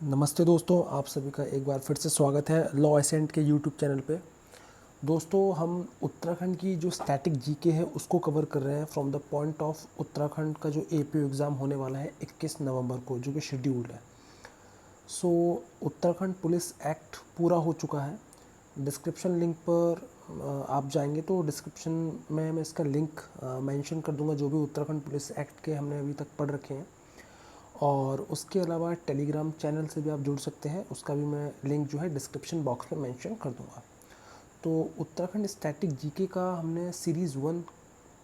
नमस्ते दोस्तों, आप सभी का एक बार फिर से स्वागत है लॉ एसेंट के यूट्यूब चैनल पे। दोस्तों, हम उत्तराखंड की जो स्टैटिक जीके है उसको कवर कर रहे हैं from the point of Uttarakhand का जो एपीओ एग्ज़ाम होने वाला है 21 नवंबर को, जो कि शेड्यूल्ड है। सो उत्तराखंड पुलिस एक्ट पूरा हो चुका है। डिस्क्रिप्शन लिंक पर आप जाएंगे तो डिस्क्रिप्शन में मैं इसका लिंक मेंशन कर दूंगा, जो भी उत्तराखंड पुलिस एक्ट के हमने अभी तक पढ़ रखे हैं। और उसके अलावा टेलीग्राम चैनल से भी आप जुड़ सकते हैं, उसका भी मैं लिंक जो है डिस्क्रिप्शन बॉक्स में मेंशन कर दूंगा। तो उत्तराखंड स्टैटिक जीके का हमने सीरीज़ 1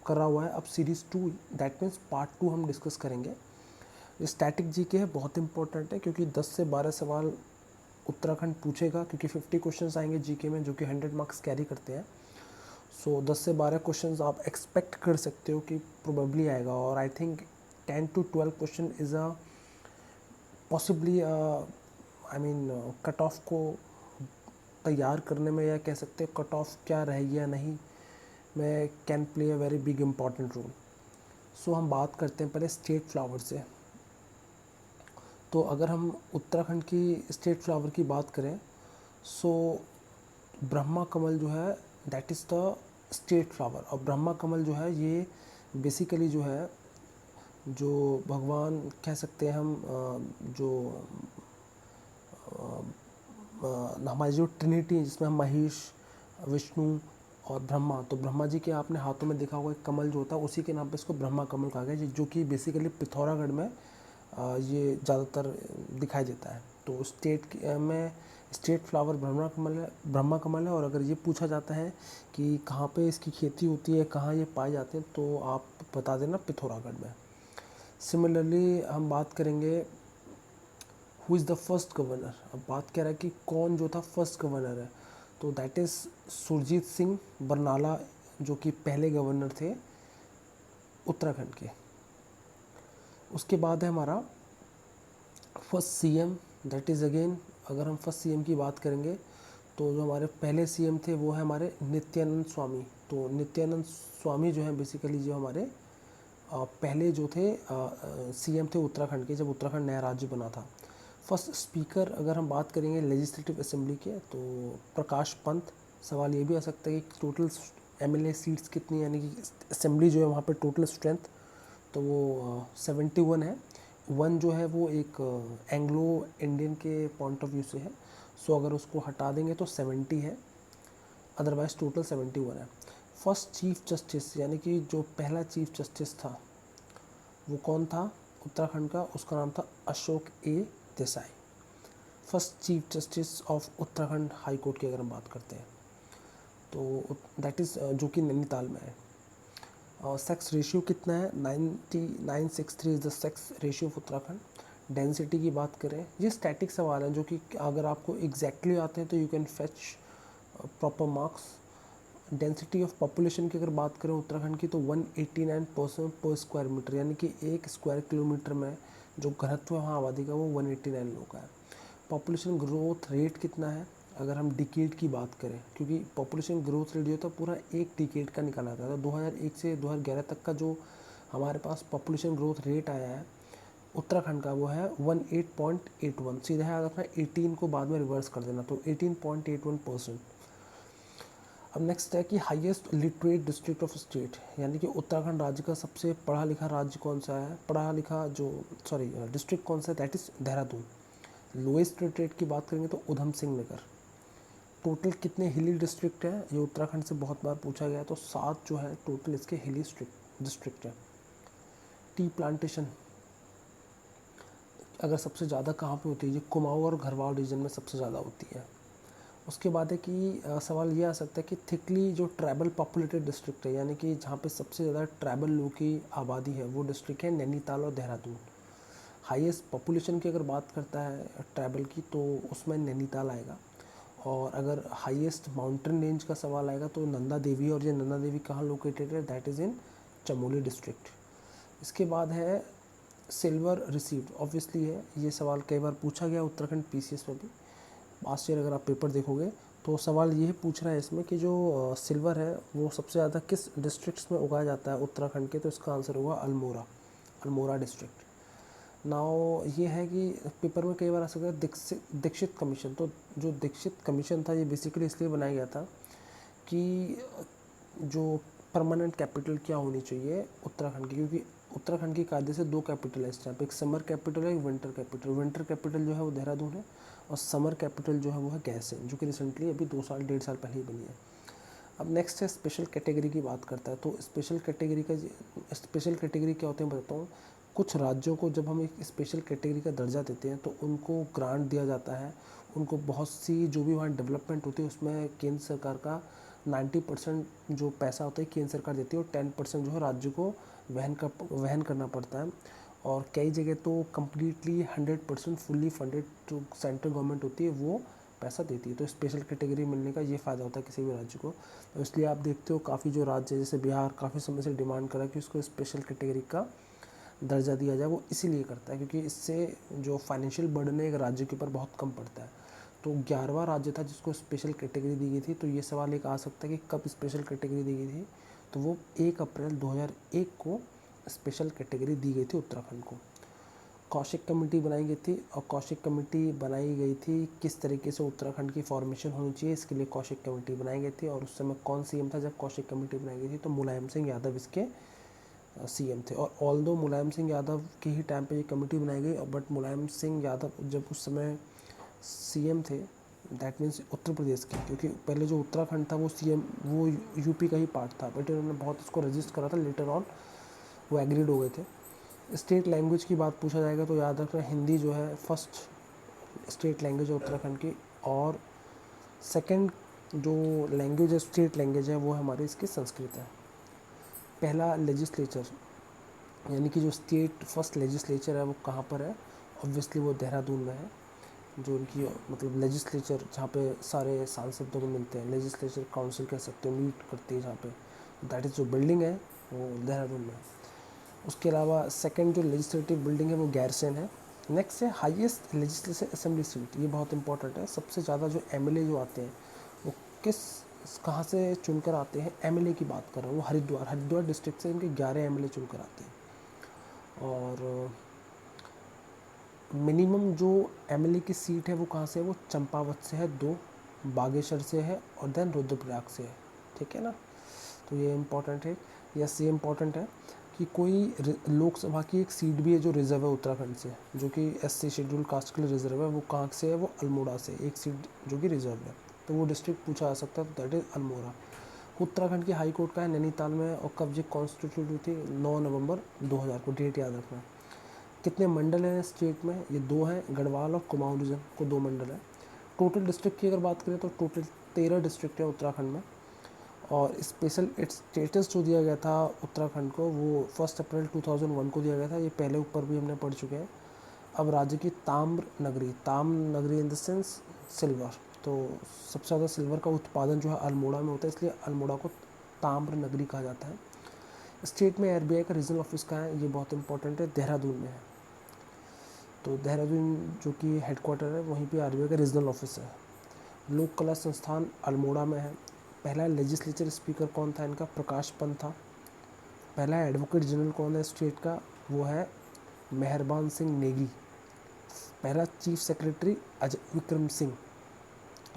करा हुआ है, अब सीरीज़ 2 दैट मीन्स पार्ट 2 हम डिस्कस करेंगे। ये स्टैटिक जीके है, बहुत इंपॉर्टेंट है क्योंकि 10 से 12 सवाल उत्तराखंड पूछेगा, क्योंकि 50 क्वेश्चंस आएंगे जीके में जो कि 100 मार्क्स कैरी करते हैं। सो 10 से 12 क्वेश्चंस आप एक्सपेक्ट कर सकते हो कि प्रोबेबली आएगा, और I think 10 to 12 question is a possibly I mean cut off को तैयार करने में, या कह सकते हैं कट ऑफ क्या रहेगी या नहीं, मैं can play a very big important role. So हम बात करते हैं पहले स्टेट फ्लावर से। तो अगर हम उत्तराखंड की स्टेट फ्लावर की बात करें, सो ब्रह्मा कमल जो है that is the state flower. और ब्रह्मा कमल जो है ये बेसिकली जो है, जो भगवान कह सकते हैं हम, जो हमारी जो ट्रिनिटी है जिसमें हम महेश, विष्णु और ब्रह्मा, तो ब्रह्मा जी के आपने हाथों में देखा होगा एक कमल जो होता है, उसी के नाम पे इसको ब्रह्मा कमल कहा गया, जो कि बेसिकली पिथौरागढ़ में ये ज़्यादातर दिखाई देता है। तो में स्टेट फ्लावर ब्रह्मा कमल है। और अगर ये पूछा जाता है कि कहाँ पे इसकी खेती होती है, कहाँ ये पाए जाते हैं, तो आप बता देना पिथौरागढ़ में। सिमिलरली हम बात करेंगे who is the first governor. अब बात कह रहा है कि कौन जो था फर्स्ट गवर्नर है, तो दैट इज़ सुरजीत सिंह बरनाला, जो कि पहले गवर्नर थे उत्तराखंड के। उसके बाद है हमारा first CM, that is again, अगर हम फर्स्ट सीएम की बात करेंगे तो जो हमारे पहले सीएम थे वो है हमारे नित्यानंद स्वामी। तो नित्यानंद स्वामी जो है बेसिकली जो हमारे पहले जो थे सीएम थे उत्तराखंड के, जब उत्तराखंड नया राज्य बना था। फर्स्ट स्पीकर अगर हम बात करेंगे लेजिस्लेटिव असेंबली के, तो प्रकाश पंत। सवाल ये भी आ सकता है कि टोटल एमएलए सीट्स कितनी, यानी कि असेंबली जो है वहाँ पे टोटल स्ट्रेंथ, तो वो 71 है। 1 जो है वो एक एंग्लो इंडियन के पॉइंट ऑफ व्यू से है, सो अगर उसको हटा देंगे तो 70 है, अदरवाइज टोटल 71 है। फर्स्ट चीफ जस्टिस, यानी कि जो पहला चीफ जस्टिस था वो कौन था उत्तराखंड का, उसका नाम था Ashok A Desai. First chief justice of Uttarakhand high court की अगर हम बात करते हैं, तो दैट इज़ जो कि नैनीताल में है। और सेक्स रेशियो कितना है, 9963 is the sex ratio of Uttarakhand. Density की बात करें, ये स्टैटिक सवाल है जो कि अगर आपको एग्जैक्टली आते हैं तो you can fetch proper marks. Density of population की अगर बात करें उत्तराखंड की, तो 189 पर्सन पर स्क्वायर मीटर, यानी कि 1 स्क्वायर किलोमीटर में जो घनत्व है वहाँ आबादी का वो 189 लोग का है। पॉपुलेशन ग्रोथ रेट कितना है, अगर हम डिकेड की बात करें, क्योंकि पॉपुलेशन ग्रोथ रेट जो था पूरा एक डिकेड का निकाला था, 2001 से 2011 तक का जो हमारे पास पॉपुलेशन ग्रोथ रेट आया है उत्तराखंड का, वो है 18.81। सीधा याद रखना, 18 को बाद में रिवर्स कर देना, तो 18.81%। अब नेक्स्ट है कि highest literate district of state, यानी कि उत्तराखंड राज्य का सबसे पढ़ा लिखा राज्य कौन सा है, पढ़ा लिखा जो डिस्ट्रिक्ट कौन सा है, that is Dehradun. Lowest literate की बात करेंगे तो उधम सिंह नगर। टोटल कितने हिली डिस्ट्रिक्ट हैं, ये उत्तराखंड से बहुत बार पूछा गया है, तो 7 जो है टोटल इसके हिली डिस्ट्रिक्ट है। टी प्लांटेशन अगर सबसे ज़्यादा कहाँ पे होती है, ये कुमाऊँ और घरवाल रीजन में सबसे ज़्यादा होती है। उसके बाद है कि सवाल ये आ सकता है कि थिकली जो ट्राइबल पॉपुलेटेड डिस्ट्रिक्ट है, यानी कि जहाँ पे सबसे ज़्यादा ट्राइबल लोगों की आबादी है, वो डिस्ट्रिक्ट है नैनीताल और देहरादून। हाईएस्ट पॉपुलेशन की अगर बात करता है ट्राइबल की, तो उसमें नैनीताल आएगा। और अगर हाईएस्ट माउंटेन रेंज का सवाल आएगा तो नंदा देवी, और ये नंदा देवी कहाँ लोकेटेड है, that is in Chamoli district. इसके बाद है सिल्वर रिसीव्ड, ऑब्वियसली है, ये सवाल कई बार पूछा गया उत्तराखंड पीसीएस में भी। लास्ट ईयर अगर आप पेपर देखोगे तो सवाल ये पूछ रहा है इसमें कि जो सिल्वर है वो सबसे ज़्यादा किस डिस्ट्रिक्ट्स में उगाया जाता है उत्तराखंड के, तो इसका आंसर होगा अल्मोड़ा, अल्मोड़ा डिस्ट्रिक्ट। नाउ ये है कि पेपर में कई बार आ सकता है दीक्षित कमीशन। तो जो दीक्षित कमीशन था ये बेसिकली इसलिए बनाया गया था कि जो परमानेंट कैपिटल क्या होनी चाहिए उत्तराखंड की, क्योंकि उत्तराखंड की कायदे से 2 कैपिटल है इस टाइम पे, एक समर कैपिटल है, एक विंटर कैपिटल। विंटर कैपिटल जो है वो देहरादून है और समर कैपिटल जो है वो है गैरसैंण, जो कि रिसेंटली अभी 2 साल 1.5 साल पहले ही बनी है। अब नेक्स्ट है स्पेशल कैटेगरी की बात करता है। तो स्पेशल कैटेगरी क्या होते हैं बताता हूँ। कुछ राज्यों को जब हम एक स्पेशल कैटेगरी का दर्जा देते हैं तो उनको ग्रांट दिया जाता है, उनको बहुत सी जो भी वहाँ डेवलपमेंट होती है उसमें केंद्र सरकार का 90% जो पैसा होता है केंद्र सरकार देती है और 10% जो है राज्य को वहन करना पड़ता है। और कई जगह तो कम्प्लीटली 100% फुल्ली फंडेड जो सेंट्रल गवर्नमेंट होती है वो पैसा देती है। तो स्पेशल कैटेगरी मिलने का ये फ़ायदा होता है किसी भी राज्य को। तो इसलिए आप देखते हो काफ़ी जो राज्य है जैसे बिहार काफ़ी समय से डिमांड करा कि उसको स्पेशल कैटेगरी का दर्जा दिया जाए, वो इसीलिए करता है क्योंकि इससे जो फाइनेंशियल बर्डन है एक राज्य के ऊपर बहुत कम पड़ता है। तो 11वां राज्य था जिसको स्पेशल कैटेगरी दी गई थी। तो ये सवाल एक आ सकता है कि कब स्पेशल कैटेगरी दी गई थी, तो वो 1 अप्रैल 2001 को स्पेशल कैटेगरी दी गई थी उत्तराखंड को। कौशिक कमेटी बनाई गई थी और कौशिक कमेटी बनाई गई थी किस तरीके से उत्तराखंड की फॉर्मेशन होनी चाहिए, इसके लिए कौशिक कमेटी बनाई गई थी। और उस समय कौन सीएम था जब कौशिक कमेटी बनाई गई थी, तो मुलायम सिंह यादव इसके सीएम थे। और ऑल्दो मुलायम सिंह यादव के ही टाइम पे ये कमेटी बनाई गई, बट मुलायम सिंह यादव जब उस समय सीएम थे, दैट मीन्स उत्तर प्रदेश के, क्योंकि पहले जो उत्तराखंड था वो सीएम वो यूपी का ही पार्ट था, बट इन्होंने बहुत इसको रजिस्ट करा था, लेटर ऑन वो एग्रीड हो गए थे। स्टेट लैंग्वेज की बात पूछा जाएगा तो याद रखना हिंदी जो है फर्स्ट स्टेट लैंग्वेज है उत्तराखंड की, और सेकंड जो लैंग्वेज है स्टेट लैंग्वेज है वो हमारी इसकी संस्कृत है। पहला लेजिस्लेचर यानी कि जो स्टेट फर्स्ट लेजिस्लेचर है वो कहाँ पर है, ऑब्वियसली वो देहरादून में है। जो उनकी मतलब लेजिस्लेचर जहाँ पे सारे सांसदों को मिलते हैं, लेजिस्लेचर काउंसिल कह सकते हो, मीट करती है जहाँ पे, दैट इज़ जो बिल्डिंग है वो देहरादून में है। उसके अलावा सेकंड जो लेजिस्लेटिव बिल्डिंग है वो गैरसैंण है। नेक्स्ट है हाईएस्ट लेजिस्लेटिव असेंबली सीट, ये बहुत इंपॉर्टेंट है। सबसे ज़्यादा जो एमएलए जो आते हैं वो कहाँ से चुनकर आते हैं, एमएलए की बात कर रहा हूँ, वो हरिद्वार डिस्ट्रिक्ट से इनके 11 एमएलए चुनकर आते हैं। और मिनिमम जो एमएलए की सीट है वो कहाँ से है, वो चंपावत से है 2, बागेश्वर से है और देन रुद्रप्रयाग से है, ठीक है ना। तो ये इम्पॉर्टेंट है। यस ये इम्पॉर्टेंट है कि कोई लोकसभा की एक सीट भी है जो रिजर्व है उत्तराखंड से, जो कि एससी शेड्यूल कास्ट के लिए रिजर्व है, वो कहाँ से है, वो अल्मोड़ा से एक सीट जो कि रिजर्व है। तो वो डिस्ट्रिक्ट पूछा जा सकता है, तो दैट इज़ अल्मोड़ा। उत्तराखंड की हाई कोर्ट का है नैनीताल में, और कब ये कॉन्स्टिट्यूट हुई थी, 9 नवंबर 2000 को, डेट याद रखना। कितने मंडल हैं स्टेट में, ये 2 हैं, गढ़वाल और कुमाऊं रीजन को 2 मंडल है। टोटल डिस्ट्रिक्ट की अगर बात करें तो टोटल 13 डिस्ट्रिक्ट है उत्तराखंड में। और स्पेशल स्टेटस जो दिया गया था उत्तराखंड को वो 1 अप्रैल 2001 को दिया गया था, ये पहले ऊपर भी हमने पढ़ चुके हैं। अब राज्य की ताम्र नगरी इन द सेंस सिल्वर, तो सबसे ज़्यादा सिल्वर का उत्पादन जो है अल्मोड़ा में होता है, इसलिए अल्मोड़ा को ताम्र नगरी कहा जाता है। स्टेट में आरबीआई का रीजनल ऑफिस कहाँ है, ये बहुत इंपॉर्टेंट है, देहरादून में है। तो देहरादून जो कि हेडक्वार्टर है वहीं पे आरबीआई का रीजनल ऑफिस है। लोक कला संस्थान अल्मोड़ा में है। पहला लेजिस्लेचर स्पीकर कौन था इनका, प्रकाश पंत था। पहला एडवोकेट जनरल कौन है स्टेट का, वो है मेहरबान सिंह नेगी। पहला चीफ सेक्रेटरी अजय विक्रम सिंह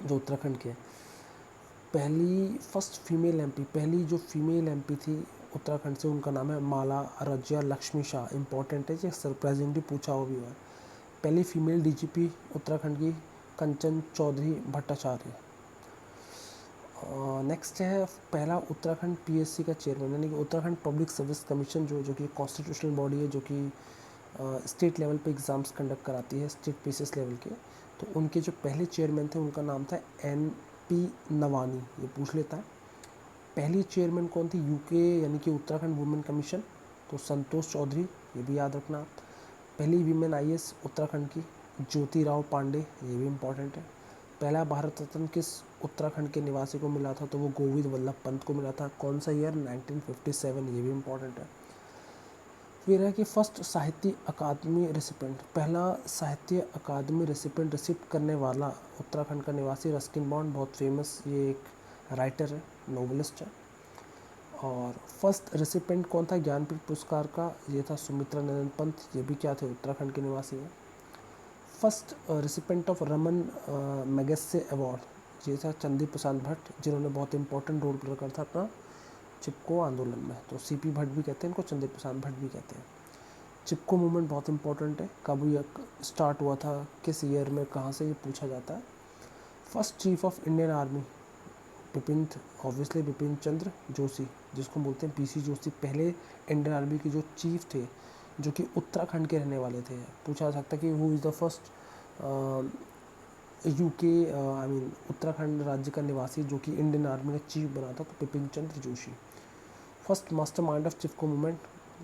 जो उत्तराखंड के। पहली जो फीमेल एमपी थी उत्तराखंड से, उनका नाम है माला रजिया लक्ष्मी शाह। इंपॉर्टेंट है, ये सरप्राइजिंगली पूछा हुआ भी हुआ है। पहली फीमेल डीजीपी उत्तराखंड की कंचन चौधरी भट्टाचार्य। नेक्स्ट है पहला उत्तराखंड पीएससी का चेयरमैन, यानी कि उत्तराखंड पब्लिक सर्विस कमीशन जो कि कॉन्स्टिट्यूशनल बॉडी है, जो कि स्टेट लेवल पे एग्ज़ाम्स कंडक्ट कराती है, स्टेट पीसीएस लेवल के। तो उनके जो पहले चेयरमैन थे उनका नाम था एनपी नवानी, ये पूछ लेता है। पहली चेयरमैन कौन थी यूके यानी कि उत्तराखंड वुमेन कमीशन, तो संतोष चौधरी, ये भी याद रखना आप। पहली वीमेन आईएएस उत्तराखंड की ज्योति राव पांडे, ये भी इम्पॉर्टेंट है। पहला भारत रत्न किस उत्तराखंड के निवासी को मिला था, तो वो गोविंद वल्लभ पंत को मिला था। कौन सा ईयर, 1957, ये भी इम्पॉर्टेंट है। फिर है कि फर्स्ट साहित्य अकादमी रेसिपेंट, पहला साहित्य अकादमी रेसिपेंट रिसिप्ट करने वाला उत्तराखंड का निवासी रस्किन बॉन्ड, बहुत फेमस ये एक राइटर है, नोवेलिस्ट है। और फर्स्ट रेसिपेंट कौन था ज्ञानपीठ पुरस्कार का, ये था सुमित्रा नंदन पंत, ये भी क्या थे उत्तराखंड के निवासी हैं। First recipient of Raman Magsaysay award, ये था चंदी प्रसाद भट्ट, जिन्होंने बहुत इंपॉर्टेंट रोल प्ले करा था अपना चिपको आंदोलन में। तो सीपी भट्ट भी कहते हैं इनको, चंदी प्रसाद भट्ट भी कहते हैं। चिपको मूवमेंट बहुत इंपॉर्टेंट है, कब ये स्टार्ट हुआ था, किस ईयर में, कहाँ से, ये पूछा जाता है। First chief of Indian army obviously Bipin Chandra Joshi, जिसको बोलते हैं पीसी जोशी, पहले इंडियन आर्मी के जो चीफ थे, जो कि उत्तराखंड के रहने वाले थे। पूछा जा सकता है कि who is the first UK I mean Uttarakhand राज्य का निवासी जो कि इंडियन आर्मी का चीफ बना था, तो Bipin Chandra Joshi. First mastermind of Chipko movement,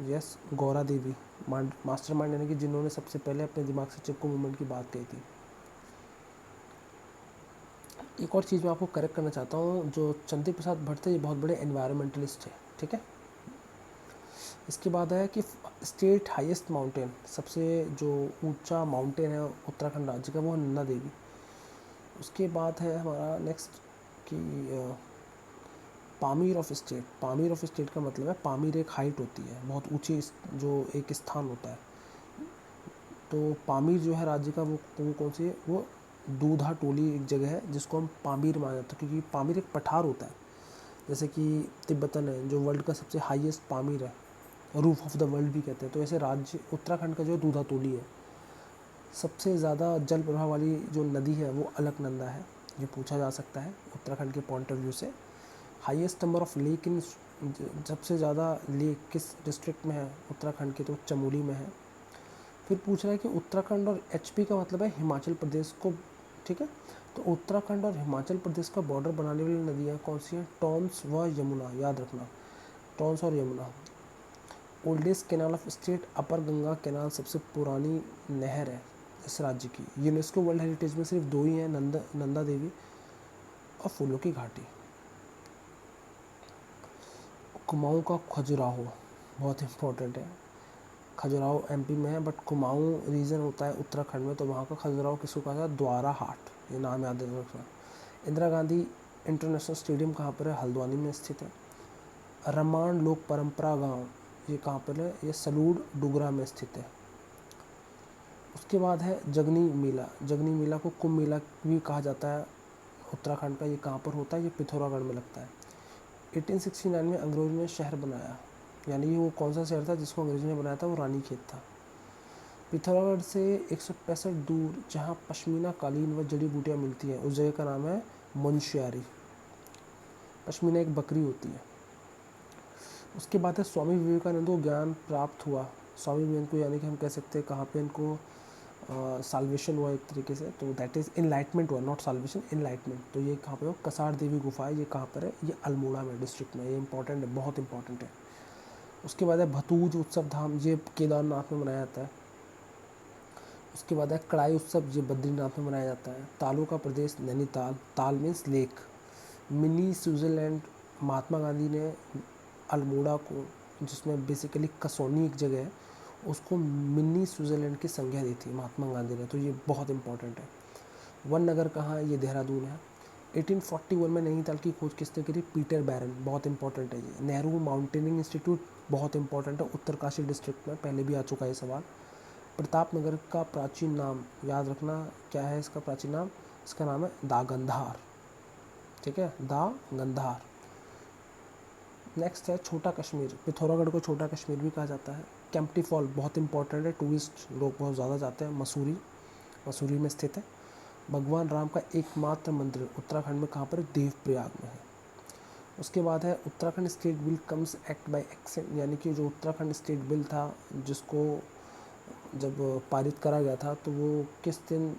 yes Gaura Devi, mastermind यानी कि जिन्होंने सबसे पहले अपने दिमाग से चिपको मूवमेंट की बात कही थी। एक और चीज़ मैं आपको करेक्ट करना चाहता हूँ, जो चंदी प्रसाद भट्ट थे ये बहुत बड़े एनवायरमेंटलिस्ट थे, ठीक है। इसके बाद है कि स्टेट हाईएस्ट माउंटेन, सबसे जो ऊंचा माउंटेन है उत्तराखंड राज्य का, वो है नंदा देवी। उसके बाद है हमारा नेक्स्ट कि Pamir of state. Pamir of state का मतलब है, पामीर एक हाइट होती है, बहुत ऊंची जो एक स्थान होता है। तो पामीर जो है राज्य का, वो कौन सी है, वो दूधा टोली एक जगह है जिसको हम पामीर माना जाता है, क्योंकि पामीर एक पठार होता है। जैसे कि तिब्बतन है जो वर्ल्ड का सबसे हाईएस्ट पामीर है, रूफ ऑफ द वर्ल्ड भी कहते हैं। तो ऐसे राज्य उत्तराखंड का जो दूधा टोली है, सबसे ज़्यादा जल प्रभाव वाली जो नदी है वो अलकनंदा है, ये पूछा जा सकता है उत्तराखंड के पॉइंट ऑफ व्यू से। Highest number of lake in, सबसे ज़्यादा लेक किस डिस्ट्रिक्ट में है उत्तराखंड के, तो चमोली में है। फिर पूछ रहा है कि उत्तराखंड और एचपी का मतलब है हिमाचल प्रदेश को, ठीक है। तो उत्तराखंड और हिमाचल प्रदेश का बॉर्डर बनाने वाली नदियाँ कौन सी हैं, टॉन्स व यमुना, याद रखना टॉन्स और Yamuna. Oldest canal of state, upper Ganga canal सबसे पुरानी नहर है इस राज्य की। यूनेस्को वर्ल्ड हेरिटेज में सिर्फ दो ही हैं, नंदा देवी और फूलों की घाटी। कुमाऊँ का खजुराहो बहुत इंपॉर्टेंट है, खजुराहो एमपी में है, बट कुमाऊँ रीजन होता है उत्तराखंड में, तो वहाँ का खजुराहो किसको कहा जाता है, द्वारा हाट, ये नाम याद रखना। इंदिरा गांधी इंटरनेशनल स्टेडियम कहाँ पर है, हल्द्वानी में स्थित है। रमान लोक परंपरा गांव, ये कहाँ पर है, ये सलूड़ डुगरा में स्थित है। उसके बाद है जगनी मेला। जगनी मेला को कुंभ मेला भी कहा जाता है उत्तराखंड का, ये कहाँ पर होता है, ये पिथौरागढ़ में लगता है। 1869 में अंग्रेजों ने शहर बनाया, यानी वो कौन सा शहर था जिसको अंग्रेजों ने बनाया था, वो रानीखेत था। पिथौरागढ़ से 165 दूर जहाँ पश्मीना कालीन व जड़ी बूटियाँ मिलती हैं, उस जगह का नाम है मुंशियारी। पश्मीना एक बकरी होती है। उसके बाद है स्वामी विवेकानंद को ज्ञान प्राप्त हुआ। स्वामी विवेकानंद को यानी कि हम कह सकते हैं कहाँ पे इनको साल्वेशन हुआ एक तरीके से, तो दैट इज़ इनलाइटमेंट हुआ, नॉट साल्वेशन, इनलाइटमेंट। तो ये कहाँ पे हो, कसार देवी गुफा है, ये कहाँ पर है, ये अल्मोड़ा में डिस्ट्रिक्ट में, ये इंपॉर्टेंट है, बहुत इंपॉर्टेंट है। उसके बाद है भतूज उत्सव धाम, ये केदारनाथ में मनाया जाता है। उसके बाद है कड़ाई उत्सव, ये बद्रीनाथ में मनाया जाता है। तालों का प्रदेश नैनीताल, ताल means lake. Mini Switzerland, Mahatma Gandhi ने अल्मोड़ा को, जिसमें बेसिकली कसौनी एक जगह है, उसको मिनी स्विट्ज़रलैंड की संज्ञा दी थी महात्मा गांधी ने, तो ये बहुत इंपॉर्टेंट है। वन नगर कहाँ है, ये देहरादून है। 1841 में नैनीताल की खोज किसने करी, पीटर बैरन, बहुत इंपॉर्टेंट है ये। नेहरू माउंटेनिंग इंस्टीट्यूट बहुत इंपॉर्टेंट है, उत्तरकाशी डिस्ट्रिक्ट में, पहले भी आ चुका है सवाल। प्रतापनगर का प्राचीन नाम याद रखना, क्या है इसका प्राचीन नाम, इसका नाम है दागंधार, ठीक है, दागंधार। नेक्स्ट है छोटा कश्मीर, पिथौरागढ़ को छोटा कश्मीर भी कहा जाता है। कैंपटी फॉल बहुत इंपॉर्टेंट है, टूरिस्ट लोग बहुत ज़्यादा जाते हैं, मसूरी में स्थित है। भगवान राम का एकमात्र मंदिर उत्तराखंड में कहाँ पर, देवप्रयाग में है। उसके बाद है Uttarakhand state bill comes act by accent, यानी कि जो उत्तराखंड स्टेट बिल था, जिसको जब पारित करा गया था, तो वो किस दिन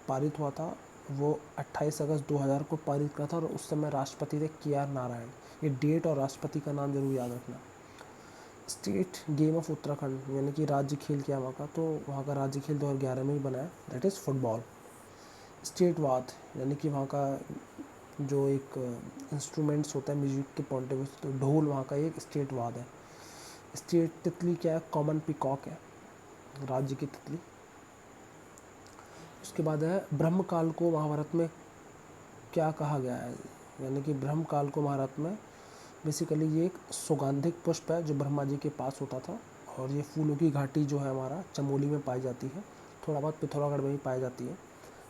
पारित हुआ था, वो 28 अगस्त 2000 को पारित करा था, और उस समय राष्ट्रपति थे KR नारायण। ये डेट और राष्ट्रपति का नाम जरूर याद रखना। स्टेट गेम ऑफ उत्तराखंड, यानी कि राज्य खेल क्या वहाँ का, तो वहाँ का राज्य खेल 2011 में ही बना है, दैट इज़ फुटबॉल। स्टेट वाद, यानी कि वहाँ का जो एक इंस्ट्रूमेंट्स होता है म्यूजिक के पॉइंट ऑफ व्यू, तो ढोल वहाँ का एक स्टेट वाद है। स्टेट तितली क्या है, कॉमन पिकॉक है, राज्य की तितली। उसके बाद है ब्रह्मकाल को महाभारत में क्या कहा गया है, यानी कि ब्रह्मकाल को महाभारत में बेसिकली ये एक सुगंधिक पुष्प है जो ब्रह्मा जी के पास होता था, और ये फूलों की घाटी जो है हमारा चमोली में पाई जाती है, थोड़ा बहुत पिथौरागढ़ में भी पाई जाती है,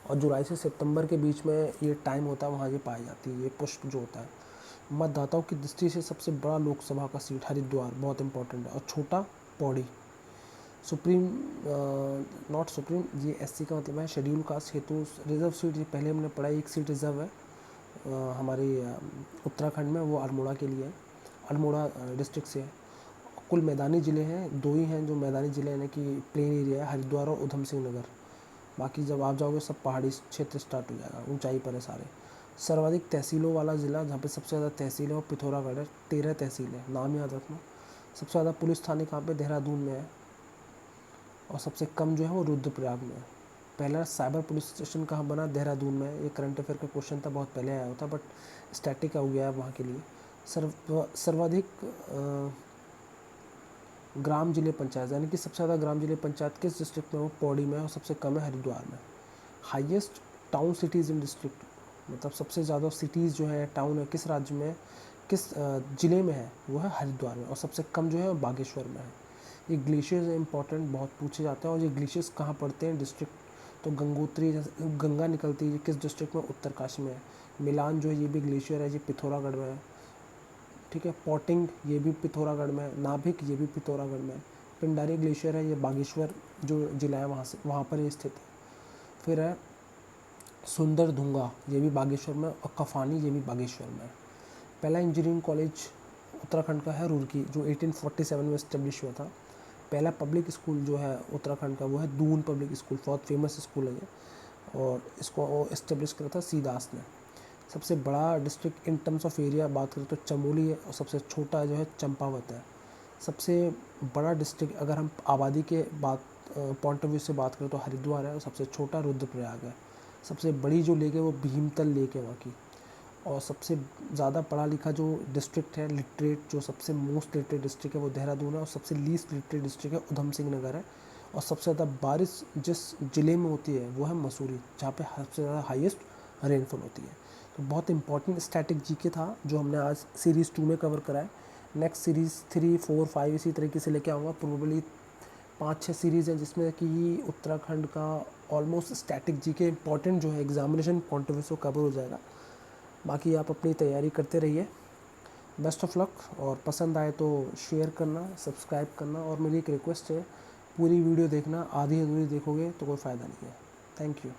और जुलाई से सितंबर के बीच में ये टाइम होता है, वहाँ ये पाई जाती है ये पुष्प जो होता है। मतदाताओं की दृष्टि से सबसे बड़ा लोकसभा का सीट हरिद्वार बहुत इंपॉर्टेंट है, और छोटा पौड़ी। सुप्रीम नॉट सुप्रीम, ये एससी का मतलब है शेड्यूल कास्ट हेतु रिजर्व सीट, ये पहले हमने पढ़ा, एक सीट रिजर्व है हमारी उत्तराखंड में, वो अल्मोड़ा के लिए है, अल्मोड़ा डिस्ट्रिक्ट से है। कुल मैदानी ज़िले हैं, 2 ही हैं जो मैदानी ज़िले यानी कि प्लेन एरिया है, हरिद्वार और उधम सिंह नगर। बाकी जब आप जाओगे सब पहाड़ी क्षेत्र स्टार्ट हो जाएगा, ऊंचाई पर है सारे। सर्वाधिक तहसीलों वाला ज़िला जहाँ पे सबसे ज़्यादा तहसील है वो पिथौरागढ़ है, 13 तहसील है, नाम याद रखना। सबसे ज़्यादा पुलिस थाने कहाँ पे, देहरादून में है, और सबसे कम जो है वो रुद्रप्रयाग में है। पहला साइबर पुलिस स्टेशन कहाँ बना, देहरादून में। ये करंट अफेयर का क्वेश्चन था, बहुत पहले आया होता, बट स्टैटिक हो गया है वहाँ के लिए। सर्वाधिक ग्राम जिले पंचायत, यानी कि सबसे ज़्यादा ग्राम जिले पंचायत किस डिस्ट्रिक्ट में, वो पौड़ी में, और सबसे कम है हरिद्वार में। Highest town cities in district, मतलब सबसे ज़्यादा सिटीज़ जो है, टाउन है, किस राज्य में, किस ज़िले में है, वो है हरिद्वार में, और सबसे कम जो है वो बागेश्वर में है। ये ग्लेशियर्स इंपॉर्टेंट बहुत पूछे जाते हैं, और ये ग्लेशियर्स कहाँ पड़ते हैं डिस्ट्रिक्ट, तो गंगोत्री, जैसे गंगा निकलती है, ये किस डिस्ट्रिक्ट में, उत्तरकाशी में है। मिलान जो है ये भी ग्लेशियर है, ये पिथौरागढ़ में है, ठीक है। पॉटिंग ये भी पिथौरागढ़ में है। नाभिक ये भी पिथौरागढ़ में है। पिंडारी ग्लेशियर है, ये बागेश्वर जो जिला है वहाँ पर ये स्थित है। फिर है सुंदरदुंगा, ये भी बागेश्वर में, और कफानी ये भी बागेश्वर में है। पहला इंजीनियरिंग कॉलेज उत्तराखंड का है रुड़की, जो 1847 में इस्टेब्लिश हुआ था। पहला पब्लिक स्कूल जो है उत्तराखंड का वो है दून पब्लिक स्कूल, बहुत फेमस स्कूल है ये, और इसको इस्टेब्लिश करा था सी दास ने। सबसे बड़ा district in terms of area बात करें तो चमोली है, और सबसे छोटा जो है चंपावत है। सबसे बड़ा डिस्ट्रिक्ट अगर हम आबादी के बात पॉइंट ऑफ व्यू से बात करें तो हरिद्वार है, और सबसे छोटा रुद्रप्रयाग है। सबसे बड़ी जो लेक है वो भीमतल लेक है वहाँ की। और सबसे ज़्यादा पढ़ा लिखा जो डिस्ट्रिक्ट है, लिटरेट, जो सबसे मोस्ट लिटरेट डिस्ट्रिक्ट है वो देहरादून है, और सबसे लीस्ट लिटरेट डिस्ट्रिक्ट है उधम सिंह नगर है। और सबसे ज़्यादा बारिश जिस ज़िले में होती है वो है मसूरी, जहाँ पे सबसे ज़्यादा हाईएस्ट रेनफॉल होती है। तो बहुत इंपॉर्टेंट स्टैटिक जीके था जो हमने आज सीरीज़ 2 में कवर करा है। नेक्स्ट सीरीज़ 3, 4, 5 इसी तरीके से लेके आऊँगा। प्रोबेबली 5-6 सीरीज़ हैं जिसमें कि उत्तराखंड का ऑलमोस्ट स्टैटिक जीके इंपॉर्टेंट जो है एग्जामिनेशन पॉइंट ऑफ व्यू से कवर हो जाएगा। बाकी आप अपनी तैयारी करते रहिए। बेस्ट ऑफ लक, और पसंद आए तो शेयर करना, सब्सक्राइब करना, और मेरी एक रिक्वेस्ट है, पूरी वीडियो देखना, आधी अधूरी देखोगे तो कोई फ़ायदा नहीं है। Thank you.